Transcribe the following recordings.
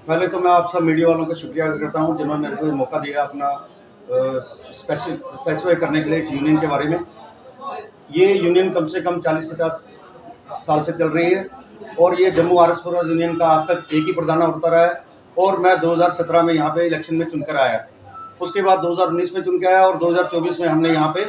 पहले तो मैं आप सब मीडिया वालों का शुक्रिया अदा करता हूँ जिन्होंने मेरे को ये मौका दिया अपना स्पेसिफाई करने के लिए इस यूनियन के बारे में। ये यूनियन कम से कम 40-50 साल से चल रही है और ये जम्मू आरएसपुर यूनियन का आज तक एक ही प्रधान होता रहा है और मैं 2017 में यहाँ पे इलेक्शन में चुनकर आया। उसके बाद 2019 में चुन के आया और 2024 में हमने यहाँ पे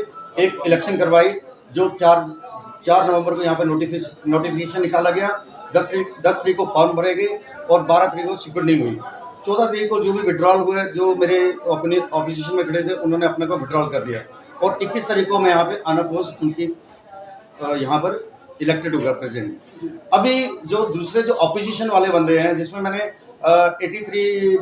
एक इलेक्शन करवाई जो 4 नवंबर को यहाँ पे नोटिफिकेशन निकाला गया। 10 तारीख को फॉर्म भरे गए और 12 तारीख को सिक्योरिटी हुई। 14 तारीख को जो भी विड्रॉल हुए, जो मेरे अपने ऑपोजिशन में खड़े थे उन्होंने अपने को विड्रॉल कर दिया और 21 तारीख को मैं यहाँ पे अनअपोज उनकी यहाँ पर इलेक्टेड होगा प्रेसिडेंट। अभी जो दूसरे जो ऑपोजिशन वाले बंदे हैं जिसमें मैंने 83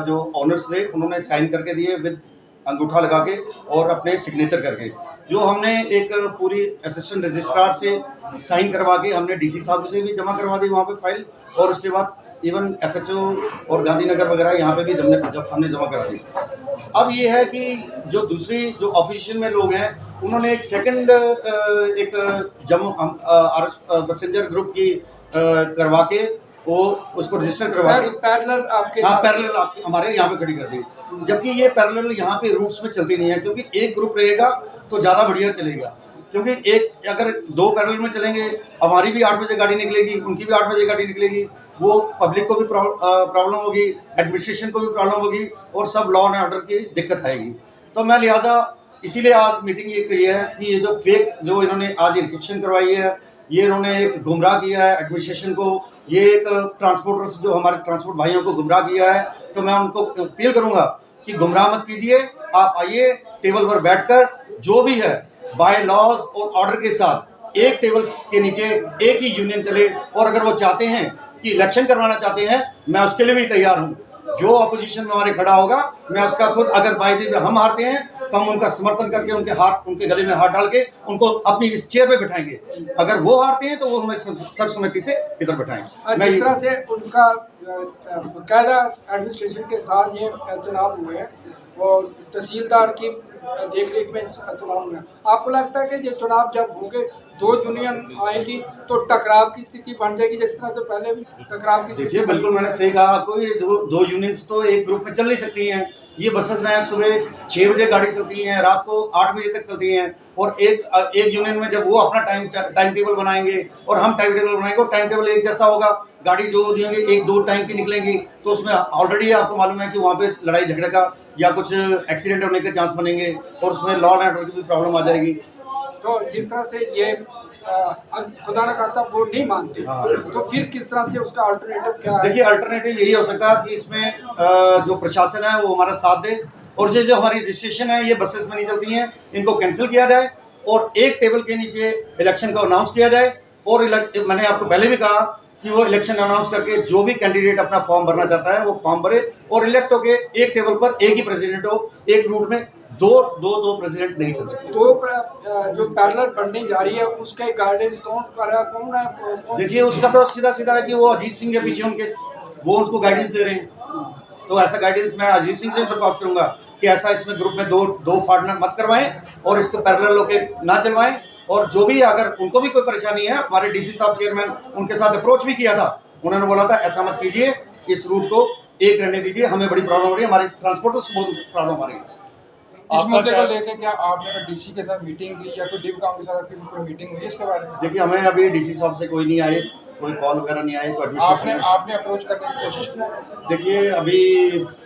जो ऑनर्स थे उन्होंने साइन करके दिए विद अंगूठा लगा के और अपने सिग्नेचर करके, जो हमने एक पूरी असिस्टेंट रजिस्ट्रार से साइन करवा के हमने डीसी साहब से भी जमा करवा दी वहाँ पे फाइल, और उसके बाद इवन एसएचओ और गांधीनगर वगैरह यहाँ पे भी हमने जमा करा दी। अब ये है कि जो दूसरी जो ऑपोजिशन में लोग हैं उन्होंने एक सेकंड एक जम्मू पैसेंजर ग्रुप की करवा के वो उसको रजिस्टर करवा के पैरेलल आपके हमारे यहाँ पे खड़ी कर दी, जबकि ये पैरेलल यहाँ पे रूट्स में चलती नहीं है क्योंकि एक ग्रुप रहेगा तो ज़्यादा बढ़िया चलेगा। क्योंकि एक अगर 2 पैरेलल में चलेंगे, हमारी भी 8 बजे गाड़ी निकलेगी, उनकी भी 8 बजे गाड़ी निकलेगी, वो पब्लिक को भी प्रॉब्लम होगी, एडमिनिस्ट्रेशन को भी प्रॉब्लम होगी और सब लॉ एंड ऑर्डर की दिक्कत आएगी। तो मैं लिहाजा इसीलिए आज मीटिंग ये करी है कि ये जो फेक जो इन्होंने आज इन्फेक्शन करवाई है, ये इन्होंने एक गुमराह किया है एडमिनिस्ट्रेशन को, ये एक ट्रांसपोर्टर्स जो हमारे ट्रांसपोर्ट भाइयों को गुमराह किया है। तो मैं उनको अपील करूंगा कि गुमराह मत कीजिए, आप आइए टेबल पर बैठकर जो भी है बाय लॉज और ऑर्डर के साथ एक टेबल के नीचे एक ही यूनियन चले, और अगर वो चाहते हैं कि इलेक्शन करवाना चाहते हैं मैं उसके लिए भी तैयार हूँ। जो अपोजिशन में हमारे खड़ा होगा मैं उसका खुद, अगर बायदे में हम हारते हैं तो हम उनका समर्थन करके उनके गले में हाथ डाल के उनको अपनी इस चेयर पे बिठाएंगे, अगर वो हारते हैं तो वो हमें सर्वसम्मति से इधर बिठाएंगे। मैं जिस तरह से उनका बकायदा एडमिनिस्ट्रेशन के साथ ये चुनाव हुए हैं और तहसीलदार की देखरेख में चुनाव हुए हैं, आपको लगता है कि ये चुनाव जब होंगे 2 यूनियन आएगी तो टकराव की स्थिति बन जाएगी जिस तरह से पहले भी टकराव की स्थिति? देखिए बिल्कुल मैंने सही कहा आपको, ये 2 यूनियंस तो एक ग्रुप में चल नहीं सकती हैं। ये बसेस हैं सुबह 6 बजे गाड़ी चलती हैं, रात को 8 बजे तक चलती हैं, और एक यूनियन में जब वो अपना टाइम टेबल बनाएंगे और हम टाइम टेबल बनाएंगे, टाइम टेबल एक जैसा होगा, गाड़ी जो होंगी 1-2 टाइम की निकलेंगी, तो उसमें ऑलरेडी आपको मालूम है कि वहाँ पे लड़ाई झगड़े का या कुछ एक्सीडेंट होने के चांस बनेंगे और उसमें लॉ एंड ऑर्डर की भी प्रॉब्लम आ जाएगी। तो जिस तरह से ये खुदा न खास्ता वो नहीं मानते, तो फिर किस तरह से उसका अल्टरनेटिव क्या है? देखिए अल्टरनेटिव यही हो सकता है कि इसमें जो प्रशासन है वो हमारा साथ दे, और जो हमारी रजिस्ट्रेशन है ये बसेस में नहीं चलती हैं, इनको कैंसिल किया जाए और एक टेबल के नीचे इलेक्शन को अनाउंस किया जाए। और मैंने आपको पहले भी कहा कि वो इलेक्शन अनाउंस करके जो भी कैंडिडेट अपना फॉर्म भरना चाहता है वो फॉर्म भरे और इलेक्ट होके एक टेबल पर एक ही प्रेसिडेंट हो, एक रूट में दो प्रेसिडेंट नहीं चल सकते। तो जो पैरेलल बनने जा रही है उसका गाइडेंस कौन कर रहा है, कौन है? देखिए उसका तो सीधा है कि वो अजीत सिंह के पीछे वो उनको गाइडेंस दे रहे हैं, तो ऐसा गाइडेंस मैं अजीत सिंह से दरख्वास्त करूंगा कि ऐसा इसमें ग्रुप में दो फाड़ना मत करवाएं और इसको पैरेलल होके ना चलवाएं। और जो भी अगर उनको भी कोई परेशानी है, हमारे डीसी साहब चेयरमैन उनके साथ अप्रोच भी किया था, उन्होंने बोला था ऐसा मत कीजिए, इस रूट को एक रहने दीजिए, हमें बड़ी प्रॉब्लम हो रही है, हमारे ट्रांसपोर्टर्स को बहुत प्रॉब्लम आ रही है। इस मुद्दे को लेकर क्या आपने डीसी के साथ मीटिंग की या कोई डिव के साथ कोई मीटिंग हुई इसके बारे में? देखिए हमें अभी डीसी साहब से कोई नहीं आए, कोई कॉल वगैरह नहीं आए, कोई आपने अप्रोच करने की कोशिश की? देखिए अभी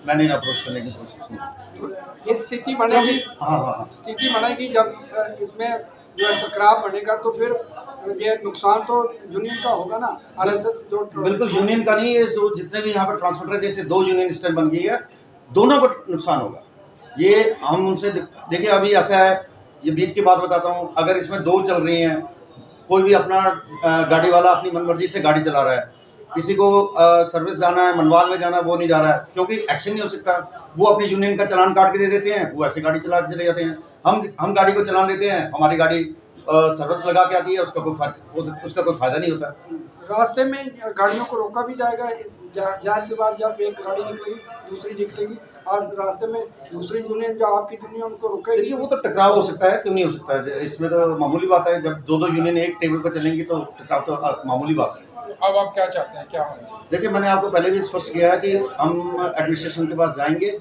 मैंने अप्रोच करने की कोशिश नहीं। ये स्थिति बनेगी, हाँ स्थिति बनेगी जब इसमें जो टकराव बढ़ेगा तो फिर ये नुकसान तो यूनियन का होगा ना। आरएसएस जो बिल्कुल यूनियन का नहीं है, जो जितने भी यहाँ पर ट्रांसपोर्टर जैसे 2 यूनियन इस टाइम बन गई है, दोनों को नुकसान होगा। ये हम उनसे देखिए अभी ऐसा है, ये बीच की बात बताता हूँ, अगर इसमें 2 चल रही हैं, कोई भी अपना गाड़ी वाला अपनी मनमर्जी से गाड़ी चला रहा है, किसी को सर्विस जाना है, मनवाल में जाना है, वो नहीं जा रहा है क्योंकि एक्शन नहीं हो सकता, वो अपनी यूनियन का चलान काट के दे देते हैं, वो ऐसे गाड़ी चला के चले जाते हैं। हम गाड़ी को चलान देते हैं, हमारी गाड़ी सर्विस लगा के आती है, उसका कोई फायदा नहीं होता। रास्ते में गाड़ियों को रोका भी जाएगा, जाहिर सी बात, जब एक गाड़ी निकलेगी दूसरी निकलेगी, आज रास्ते में दूसरी यूनियन जो आपकी यूनियन उनको रोकेगी। देखिए वो तो टकराव हो सकता है, क्यों नहीं हो सकता है, इसमें तो मामूली बात है, जब 2 यूनियन एक टेबल पर चलेंगी तो टकराव तो मामूली बात है। अब आप क्या चाहते हैं, क्या होना? देखिए, मैंने आपको पहले भी स्पष्ट किया है कि हम एडमिनिस्ट्रेशन के पास जाएंगे।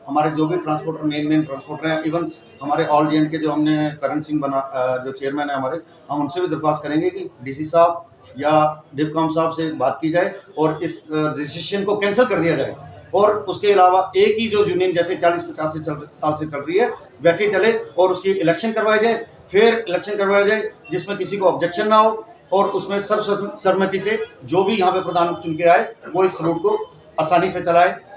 हमारे जो भी ट्रांसपोर्टर मेन ट्रांसपोर्टर हैं, इवन हमारे ऑल जे के जो हमने करण सिंह जो चेयरमैन है हमारे, हम उनसे भी दरख्वास्त करेंगे कि डीसी साहब या डिवकॉम साहब से बात की जाए और इस डिसीजन को कैंसिल कर दिया जाए। और उसके अलावा एक ही जो यूनियन जैसे 40-50 साल से चल रही है वैसे ही चले और उसकी इलेक्शन करवाई जाए, फिर इलेक्शन करवाया जाए जिसमें किसी को ऑब्जेक्शन ना हो और उसमें सर्वसम्मति से जो भी यहाँ पे प्रधान चुन के आए वो इस रूट को आसानी से चलाए।